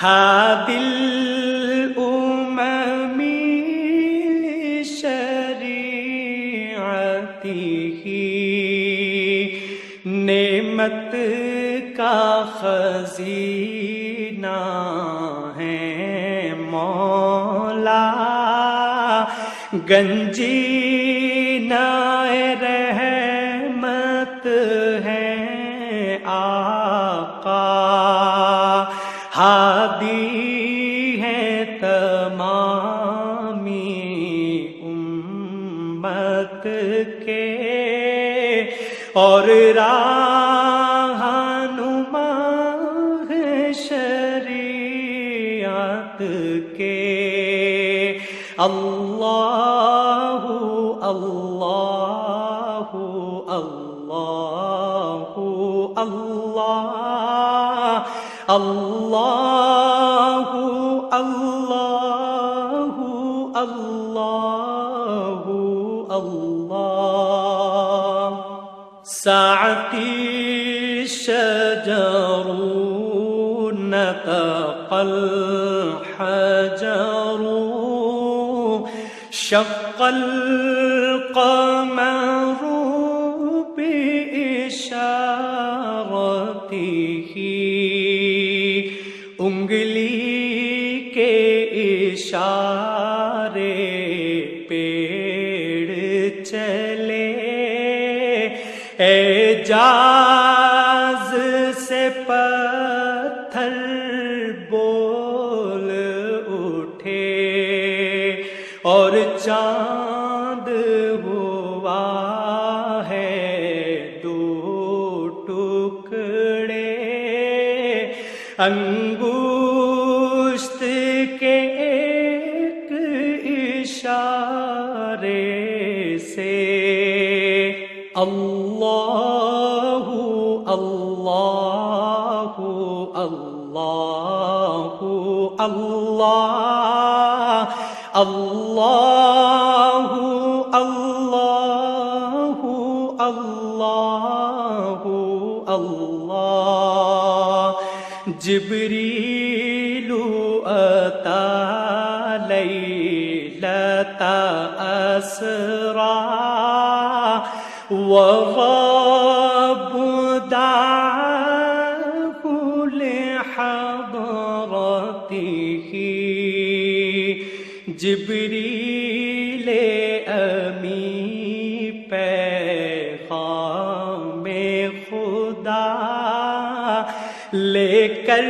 هادي الأمم شریعته نعمت کا خزینہ ہے مولا، گنجینہ رحمت ہے آقا، ہادی ہے تمامی امت کے، اور رہنما ہے شریعت کے۔ اللہ اللہ اللہ اللہ اللہ اللہ اللہ اللہ۔ ساعتی شجر نطق الحجر، شق القمر بإشارته، انگلی کے اشارے پیڑ چلے، اعجاز سے پتھر بول اٹھے، اور چاند ہوا ہے دو ٹکڑے، انگشت کے ایک اشارے سے۔ اللہ اللہ اللہ اللہ اللہ اللہ اللہ اللہ۔ جبریل اتی لیلۃ اسریٰ، والرب دعاه لحضرته، جبریل امی پیغام خدا لے کر